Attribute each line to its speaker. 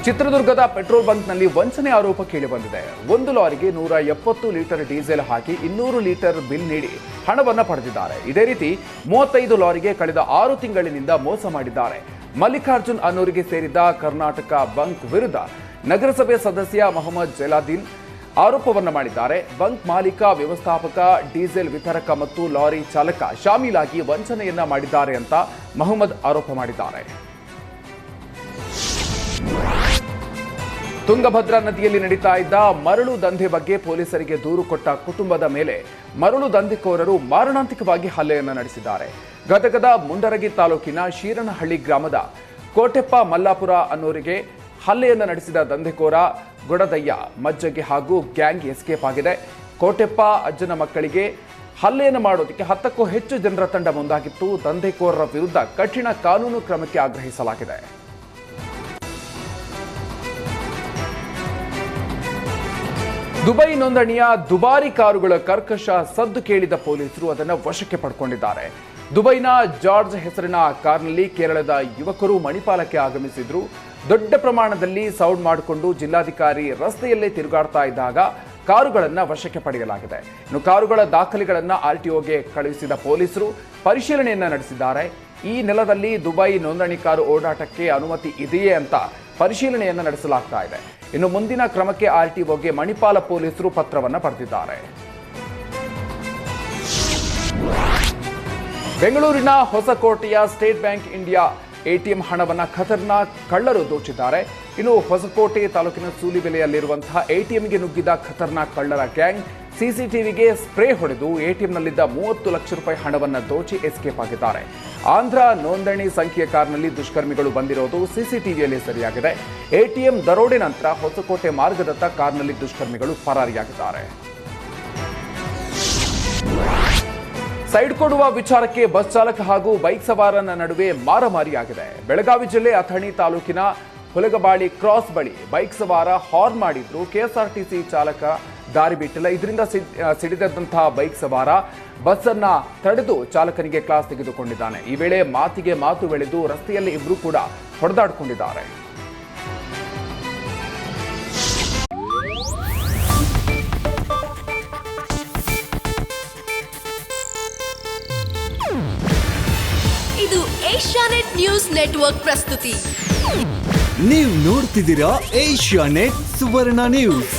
Speaker 1: ಚಿತ್ರದುರ್ಗದ ಪೆಟ್ರೋಲ್ ಬಂಕ್ನಲ್ಲಿ ವಂಚನೆ ಆರೋಪ ಕೇಳಿಬಂದಿದೆ. ಒಂದು ಲಾರಿಗೆ 170 ಲೀಟರ್ ಡೀಸೆಲ್ ಹಾಕಿ 200 ಲೀಟರ್ ಬಿಲ್ ನೀಡಿ ಹಣವನ್ನು ಪಡೆದಿದ್ದಾರೆ. ಇದೇ ರೀತಿ 35 ಲಾರಿಗೆ ಕಳೆದ 6 ತಿಂಗಳಿನಿಂದ ಮೋಸ ಮಾಡಿದ್ದಾರೆ. ಮಲ್ಲಿಕಾರ್ಜುನ್ ಅನ್ನೋರಿಗೆ ಸೇರಿದ ಕರ್ನಾಟಕ ಬಂಕ್ ವಿರುದ್ಧ ನಗರಸಭೆ ಸದಸ್ಯ ಮೊಹಮ್ಮದ್ ಜಲಾದೀನ್ ಆರೋಪವನ್ನು ಮಾಡಿದ್ದಾರೆ. ಬಂಕ್ ಮಾಲೀಕ, ವ್ಯವಸ್ಥಾಪಕ, ಡೀಸೆಲ್ ವಿತರಕ ಮತ್ತು ಲಾರಿ ಚಾಲಕ ಶಾಮೀಲಾಗಿ ವಂಚನೆಯನ್ನ ಮಾಡಿದ್ದಾರೆ ಅಂತ ಮೊಹಮ್ಮದ್ ಆರೋಪ ಮಾಡಿದ್ದಾರೆ. ತುಂಗಭದ್ರಾ ನದಿಯಲ್ಲಿ ನಡೀತಾ ಇದ್ದ ಮರಳು ದಂಧೆ ಬಗ್ಗೆ ಪೊಲೀಸರಿಗೆ ದೂರು ಕೊಟ್ಟ ಕುಟುಂಬದ ಮೇಲೆ ಮರಳು ದಂಧೆಕೋರರು ಮಾರಣಾಂತಿಕವಾಗಿ ಹಲ್ಲೆಯನ್ನು ನಡೆಸಿದ್ದಾರೆ. ಗದಗದ ಮುಂಡರಗಿ ತಾಲೂಕಿನ ಶೀರನಹಳ್ಳಿ ಗ್ರಾಮದ ಕೋಟೆಪ್ಪ ಮಲ್ಲಾಪುರ ಅನ್ನೋರಿಗೆ ಹಲ್ಲೆಯನ್ನು ನಡೆಸಿದ ದಂಧೆಕೋರ ಗೊಡದಯ್ಯ ಮಜ್ಜಗೆ ಹಾಗೂ ಗ್ಯಾಂಗ್ ಎಸ್ಕೇಪ್ ಆಗಿದೆ. ಕೋಟೆಪ್ಪ ಅಜ್ಜನ ಮಕ್ಕಳಿಗೆ ಹಲ್ಲೆಯನ್ನು ಮಾಡೋದಕ್ಕೆ 10ಕ್ಕೂ ಹೆಚ್ಚು ಜನರ ತಂಡ ಮುಂದಾಗಿತ್ತು. ದಂಧೆಕೋರರ ವಿರುದ್ಧ ಕಠಿಣ ಕಾನೂನು ಕ್ರಮಕ್ಕೆ ಆಗ್ರಹಿಸಲಾಗಿದೆ. ದುಬೈ ನೋಂದಣಿಯ ದುಬಾರಿ ಕಾರುಗಳ ಕರ್ಕಶ ಸದ್ದು ಕೇಳಿದ ಪೊಲೀಸರು ಅದನ್ನು ವಶಕ್ಕೆ ಪಡ್ಕೊಂಡಿದ್ದಾರೆ. ದುಬೈನ ಜಾರ್ಜ್ ಹೆಸರಿನ ಕಾರ್ನಲ್ಲಿ ಕೇರಳದ ಯುವಕರು ಮಣಿಪಾಲಕ್ಕೆ ಆಗಮಿಸಿದ್ರು. ದೊಡ್ಡ ಪ್ರಮಾಣದಲ್ಲಿ ಸೌಂಡ್ ಮಾಡಿಕೊಂಡು ಜಿಲ್ಲಾಧಿಕಾರಿ ರಸ್ತೆಯಲ್ಲೇ ತಿರುಗಾಡ್ತಾ ಇದ್ದಾಗ ಕಾರುಗಳನ್ನು ವಶಕ್ಕೆ ಪಡೆಯಲಾಗಿದೆ. ಇನ್ನು ಕಾರುಗಳ ದಾಖಲೆಗಳನ್ನು ಆರ್ಟಿಒಗೆ ಕಳುಹಿಸಿದ ಪೊಲೀಸರು ಪರಿಶೀಲನೆಯನ್ನ ನಡೆಸಿದ್ದಾರೆ. ಈ ನೆಲದಲ್ಲಿ ದುಬೈ ನೋಂದಣಿ ಕಾರು ಓಡಾಟಕ್ಕೆ ಅನುಮತಿ ಇದೆಯೇ ಅಂತ ಪರಿಶೀಲನೆಯನ್ನ ನಡೆಸಲಾಗ್ತಾ ಇದೆ. ಇನ್ನು ಮುಂದಿನ ಕ್ರಮಕ್ಕೆ ಆರ್ಟಿಒಗೆ ಮಣಿಪಾಲ ಪೊಲೀಸರು ಪತ್ರವನ್ನು ಬರೆದಿದ್ದಾರೆ. ಬೆಂಗಳೂರಿನ ಹೊಸಕೋಟೆಯ ಸ್ಟೇಟ್ ಬ್ಯಾಂಕ್ ಇಂಡಿಯಾ ಎಟಿಎಂ ಹಣವನ್ನು ಖತರ್ನಾಕ್ ಕಳ್ಳರು ದೋಚಿದ್ದಾರೆ. ಇನ್ನು ಹೊಸಕೋಟೆ ತಾಲೂಕಿನ ಸೂಲಿಬೆಲೆಯಲ್ಲಿರುವಂತಹ ಎಟಿಎಂಗೆ ನುಗ್ಗಿದ ಖತರ್ನಾಕ್ ಕಳ್ಳರ ಗ್ಯಾಂಗ್ ಸಿಸಿಟಿವಿಗೆ ಸ್ಪ್ರೇ ಹೊಡೆದು ಎಟಿಎಂನಲ್ಲಿದ್ದ 30 ಲಕ್ಷ ರೂಪಾಯಿ ಹಣವನ್ನು ದೋಚಿ ಎಸ್ಕೇಪ್ ಆಗಿದ್ದಾರೆ. ಆಂಧ್ರ ನೋಂದಣಿ ಸಂಖ್ಯೆಯ ಕಾರ್ನಲ್ಲಿ ದುಷ್ಕರ್ಮಿಗಳು ಬಂದಿರೋದು ಸಿಸಿಟಿವಿಯಲ್ಲಿ ಸರಿಯಾಗಿದೆ. ಎಟಿಎಂ ದರೋಡೆ ನಂತರ ಹೊಸಕೋಟೆ ಮಾರ್ಗದತ್ತ ಕಾರ್ನಲ್ಲಿ ದುಷ್ಕರ್ಮಿಗಳು ಪರಾರಿಯಾಗಿದ್ದಾರೆ. ಸೈಡ್ ಕೊಡುವ ವಿಚಾರಕ್ಕೆ ಬಸ್ ಚಾಲಕ ಹಾಗೂ ಬೈಕ್ ಸವಾರನ ನಡುವೆ ಮಾರಾಮಾರಿಯಾಗಿದೆ. ಬೆಳಗಾವಿ ಜಿಲ್ಲೆ ಅಥಣಿ ತಾಲೂಕಿನ ಹುಲಗಬಾಳಿ ಕ್ರಾಸ್ ಬಳಿ ಬೈಕ್ ಸವಾರ ಹಾರ್ನ್ ಮಾಡಿದ್ರು. ಕೆಎಸ್ಆರ್ಟಿಸಿ ಚಾಲಕ ದಾರಿ ಬಿಟ್ಟಿಲ್ಲ. ಇದರಿಂದ ಸಿಡಿದಂತಹ ಬೈಕ್ ಸವಾರ ಬಸ್ ಅನ್ನ ತಡೆದು ಚಾಲಕನಿಗೆ ಕ್ಲಾಸ್ ತೆಗೆದುಕೊಂಡಿದ್ದಾನೆ. ಈ ವೇಳೆ ಮಾತಿಗೆ ಮಾತು ಬೆಳೆದು ರಸ್ತೆಯಲ್ಲಿ ಇಬ್ಬರು ಕೂಡ ಹೊಡೆದಾಡಿಕೊಂಡಿದ್ದಾರೆ.
Speaker 2: ಇದು ಏಷ್ಯಾನೆಟ್ ನ್ಯೂಸ್ ನೆಟ್ವರ್ಕ್ ಪ್ರಸ್ತುತಿ.
Speaker 3: ನೀವು ನೋಡ್ತಿದ್ದೀರಾ ಏಷ್ಯಾನೆಟ್ ಸುವರ್ಣ ನ್ಯೂಸ್.